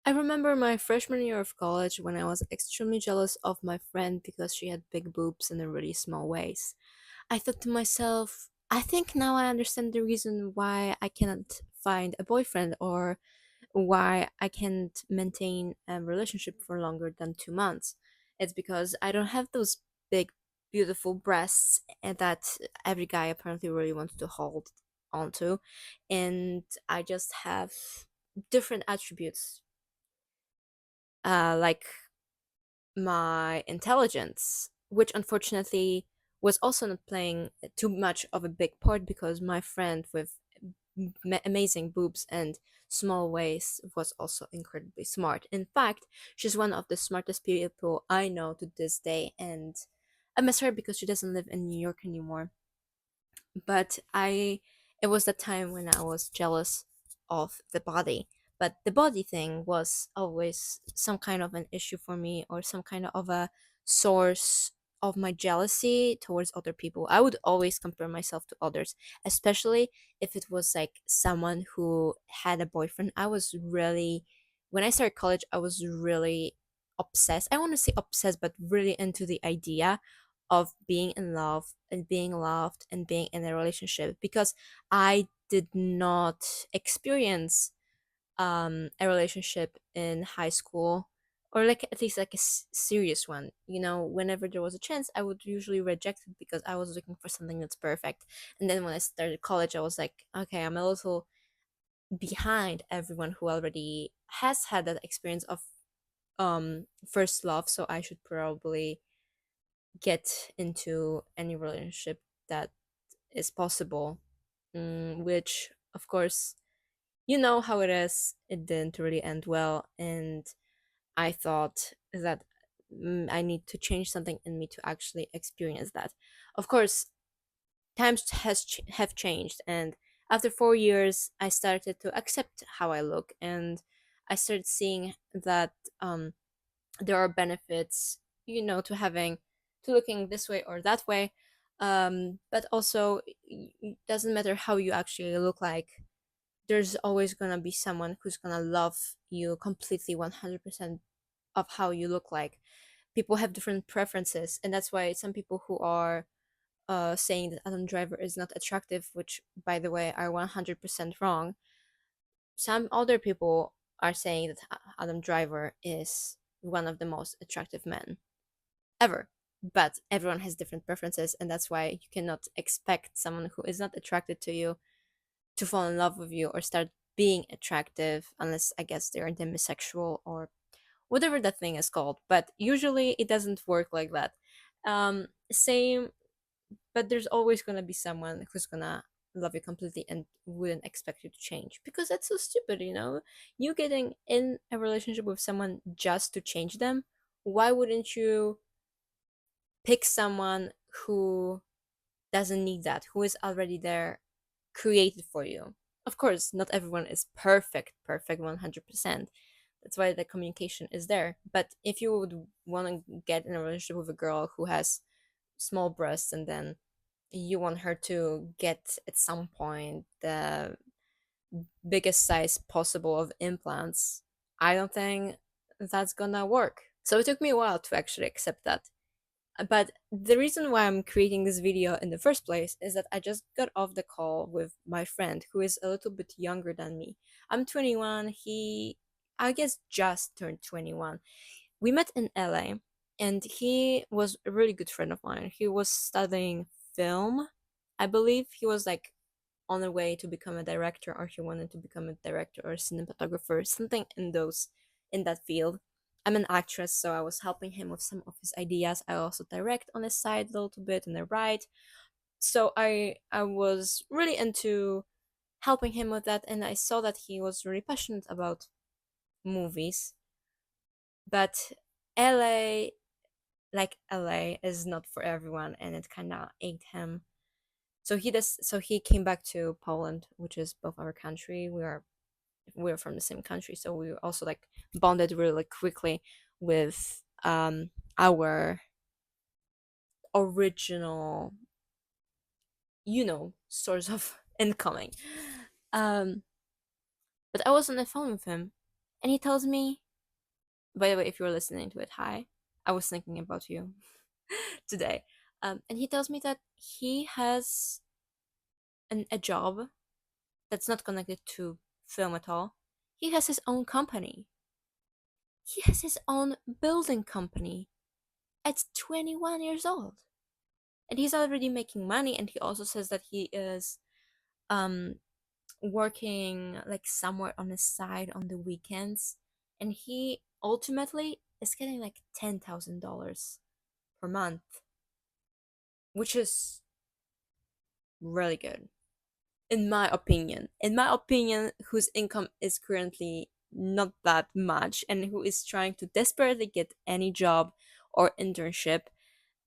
I remember my freshman year of college when I was extremely jealous of my friend because she had big boobs and a really small waist. I thought to myself, I think now I understand the reason why I cannot find a boyfriend or why I can't maintain a relationship for longer than 2 months. It's because I don't have those big, beautiful breasts and that every guy apparently really wants to hold onto. And I just have different attributes, like my intelligence, which unfortunately was also not playing too much of a big part because my friend with amazing boobs and small waist was also incredibly smart. In fact, she's one of the smartest people I know to this day, and I miss her because she doesn't live in New York anymore. But it was the time when I was jealous of the body. But the body thing was always some kind of an issue for me, or some kind of a source of my jealousy towards other people. I would always compare myself to others, especially if it was like someone who had a boyfriend. When I started college, I was really obsessed. I want to say obsessed, but really into the idea of being in love and being loved and being in a relationship, because I did not experience a relationship in high school, or like at least like a serious one. Whenever there was a chance, I would usually reject it because I was looking for something that's perfect. And then when I started college, I was like, okay, I'm a little behind everyone who already has had that experience of first love, so I should probably get into any relationship that is possible. Which, of course, you know how it is. It didn't really end well, and I thought that I need to change something in me to actually experience that. Of course, times have changed, and after 4 years, I started to accept how I look, and I started seeing that there are benefits, to looking this way or that way. But also, it doesn't matter how you actually look like. There's always gonna be someone who's gonna love you completely 100% of how you look like. People have different preferences, and that's why some people who are saying that Adam Driver is not attractive, which by the way are 100% wrong. Some other people are saying that Adam Driver is one of the most attractive men ever. But everyone has different preferences, and that's why you cannot expect someone who is not attracted to you to fall in love with you or start being attractive, unless I guess they're demisexual or whatever that thing is called. But usually it doesn't work like that. Same, but there's always gonna be someone who's gonna love you completely and wouldn't expect you to change, because that's so stupid. You getting in a relationship with someone just to change them. Why wouldn't you pick someone who doesn't need that, who is already there, created for you? Of course, not everyone is perfect 100%. That's why the communication is there. But if you would want to get in a relationship with a girl who has small breasts, and then you want her to get at some point the biggest size possible of implants, I don't think that's gonna work. So it took me a while to actually accept that. But the reason why I'm creating this video in the first place is that I just got off the call with my friend who is a little bit younger than me. I'm 21, he, I guess, just turned 21. We met in LA, and he was a really good friend of mine. He was studying film. I believe he was like on the way to become a director, or he wanted to become a director or a cinematographer, something in that field. I'm an actress, so I was helping him with some of his ideas. I also direct on the side a little bit and I write. So I was really into helping him with that, and I saw that he was really passionate about movies. But LA, like LA, is not for everyone, and it kind of ate him. So he came back to Poland, which is both our country. We're from the same country, so we also like bonded really quickly with our original, source of incoming. um but I was on the phone with him, And he tells me, by the way, if you're listening to it, hi, I was thinking about you today. And he tells me that he has a job that's not connected to film at all. He has his own company. He has his own building company at 21 years old. And he's already making money. And he also says that he is um, working like somewhere on the side on the weekends. And he ultimately is getting like $10,000 per month, which is really good. In my opinion, whose income is currently not that much and who is trying to desperately get any job or internship,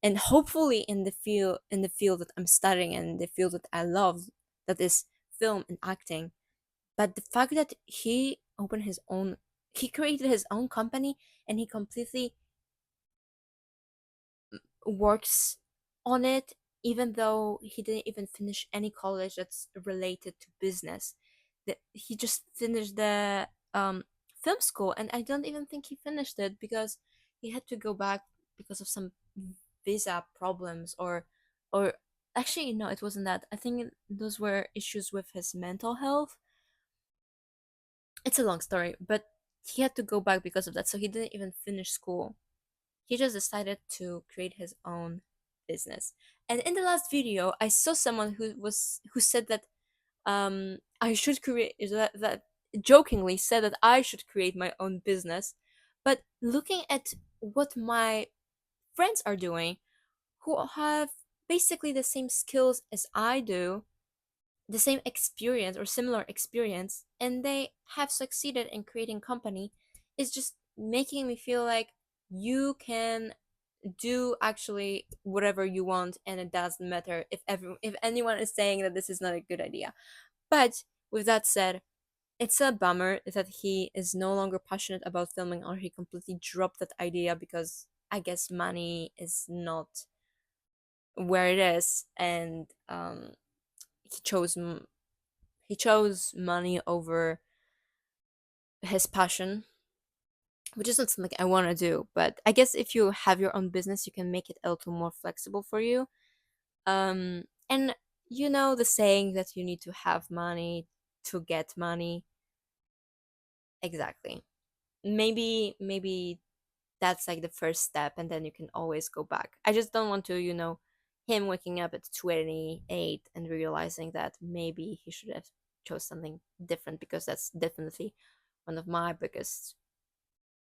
and hopefully in the field that I'm studying and the field that I love, that is film and acting. But the fact that he created his own company, and he completely works on it, even though he didn't even finish any college that's related to business. That he just finished the film school, and I don't even think he finished it because he had to go back because of some visa problems, or actually no, it wasn't that. I think those were issues with his mental health. It's a long story, but he had to go back because of that, so he didn't even finish school. He just decided to create his own business. And in the last video, I saw someone who said that I should create that jokingly said that I should create my own business. But looking at what my friends are doing, who have basically the same skills as I do, the same experience or similar experience, and they have succeeded in creating company, is just making me feel like you can do actually whatever you want, and it doesn't matter if anyone is saying that this is not a good idea. But with that said, it's a bummer that he is no longer passionate about filming, or he completely dropped that idea because I guess money is not where it is, and he chose he chose money over his passion, which is not something I want to do. But I guess if you have your own business, you can make it a little more flexible for you. And you know the saying that you need to have money to get money. Exactly. Maybe that's like the first step, and then you can always go back. I just don't want to, him waking up at 28 and realizing that maybe he should have chose something different, because that's definitely one of my biggest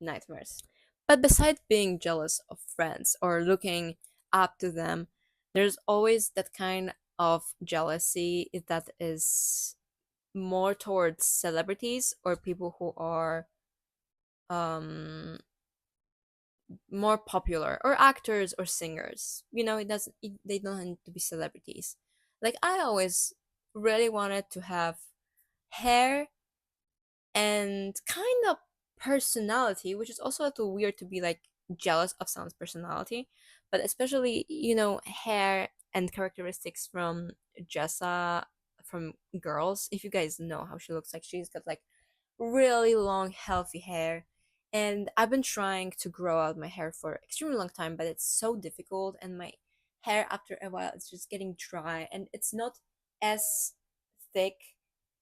nightmares. But besides being jealous of friends or looking up to them, there's always that kind of jealousy that is more towards celebrities or people who are um more popular, or actors or singers. They don't need to be celebrities. Like, I always really wanted to have hair and kind of personality, which is also a little weird to be like jealous of someone's personality, but especially, hair and characteristics from Jessa from Girls. If you guys know how she looks like, she's got like really long, healthy hair. And I've been trying to grow out my hair for extremely long time, but it's so difficult, and my hair after a while it's just getting dry, and it's not as thick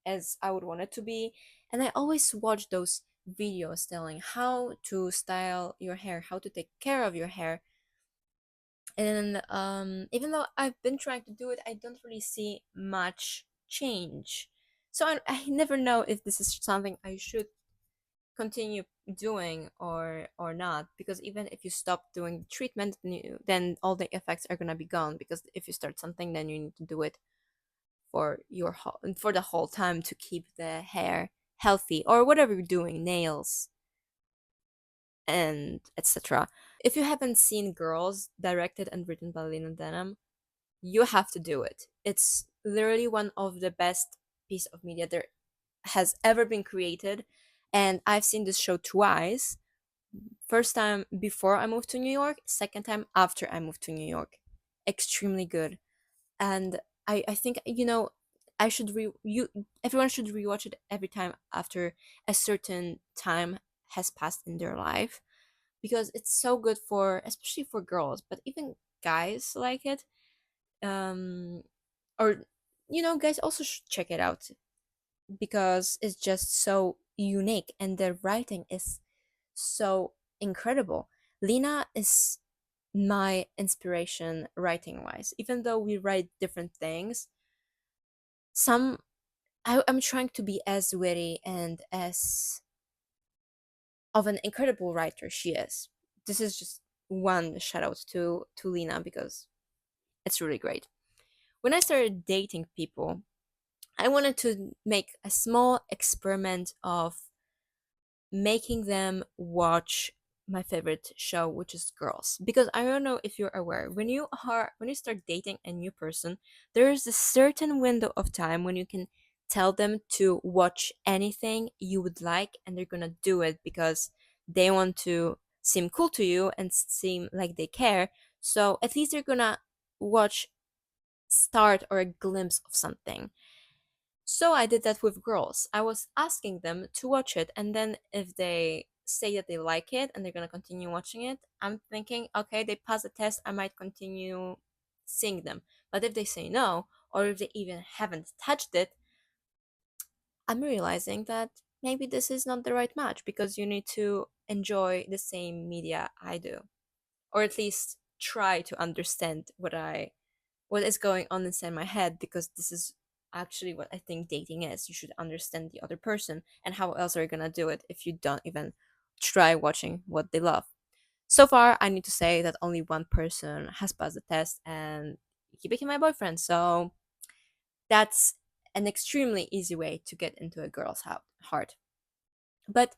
as I would want it to be. And I always watch those videos telling how to style your hair, how to take care of your hair. And even though I've been trying to do it, I don't really see much change. So I never know if this is something I should continue doing or not, because even if you stop doing treatment, then all the effects are gonna be gone, because if you start something, then you need to do it for the whole time to keep the hair healthy, or whatever you're doing, nails and etc. If you haven't seen Girls, directed and written by Lena Dunham, you have to do it. It's literally one of the best piece of media there has ever been created. And I've seen this show twice. First time before I moved to New York, second time after I moved to New York. Extremely good. And I think, I should re you everyone should rewatch it every time after a certain time has passed in their life, because it's so good for, especially for girls, but even guys like it. Um, or guys also should check it out because it's just so unique and the writing is so incredible. Lena is my inspiration writing wise. Even though we write different things, some I'm trying to be as witty and as of an incredible writer she is. This is just one shout out to Lena because it's really great. When I started dating people, I wanted to make a small experiment of making them watch my favorite show, which is Girls. Because I don't know if you're aware, when you start dating a new person, there is a certain window of time when you can tell them to watch anything you would like, and they're gonna do it because they want to seem cool to you and seem like they care. So at least they're gonna watch start or a glimpse of something. So I did that with Girls. I was asking them to watch it, and then if they say that they like it and they're gonna continue watching it, I'm thinking, okay, they pass the test, I might continue seeing them. But if they say no, or if they even haven't touched it, I'm realizing that maybe this is not the right match because you need to enjoy the same media I do, or at least try to understand what is going on inside my head, because this is actually what I think dating is. You should understand the other person, and how else are you gonna do it if you don't even try watching what they love? So far, I need to say that only one person has passed the test, and he became my boyfriend. So that's an extremely easy way to get into a girl's heart. But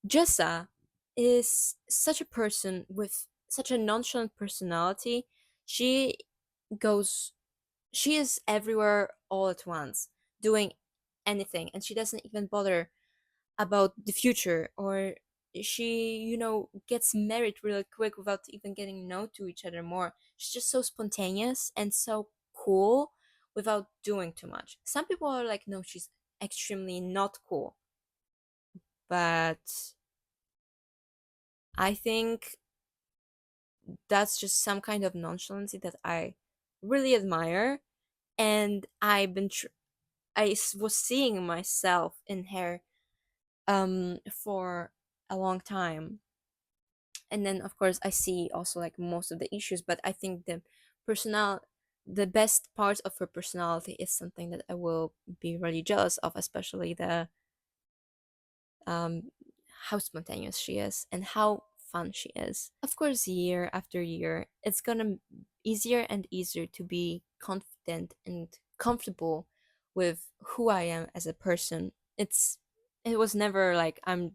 Jessa is such a person with such a nonchalant personality. She goes she is everywhere all at once, doing anything, and she doesn't even bother about the future. Or she, gets married really quick without even getting to know to each other more. She's just so spontaneous and so cool without doing too much. Some people are like, no, she's extremely not cool, but I think that's just some kind of nonchalancy that I really admire. And was seeing myself in her for a long time. And then of course I see also like most of the issues, but I think personal the best part of her personality is something that I will be really jealous of, especially the um how spontaneous she is and how fun she is. Of course, year after year, it's gonna easier and easier to be confident and comfortable with who I am as a person. It was never like I'm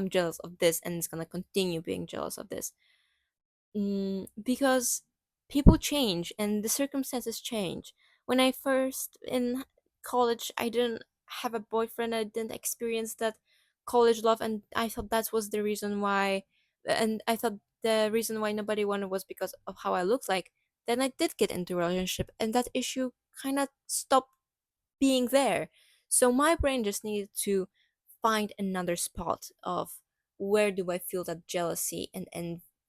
jealous of this and it's gonna continue being jealous of this. Because people change and the circumstances change. When I first in college, I didn't have a boyfriend. I didn't experience that college love, and I thought that was the reason why. And I thought the reason why nobody wanted was because of how I looked like. Then I did get into a relationship, and that issue kind of stopped being there. So my brain just needed to find another spot of where do I feel that jealousy and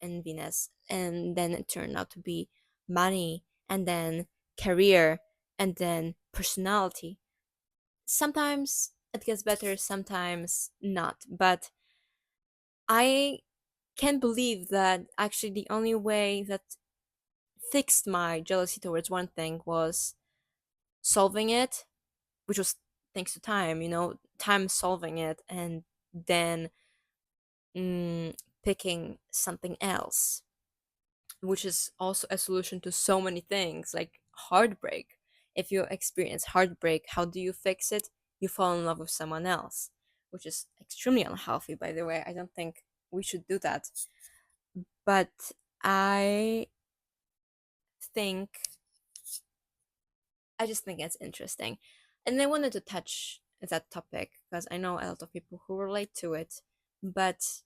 enviness, and then it turned out to be money, and then career, and then personality. Sometimes it gets better, sometimes not, but I can't believe that actually the only way that fixed my jealousy towards one thing was solving it, which was thanks to time, time solving it, and then mm, picking something else, which is also a solution to so many things like heartbreak. If you experience heartbreak, how do you fix it? You fall in love with someone else, which is extremely unhealthy, by the way. I don't think we should do that. But I think, I just think it's interesting. And I wanted to touch that topic because I know a lot of people who relate to it, but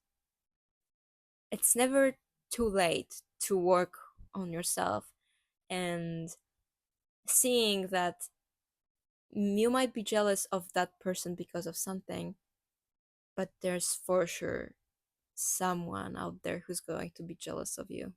it's never too late to work on yourself and seeing that You might be jealous of that person because of something, but there's for sure someone out there who's going to be jealous of you.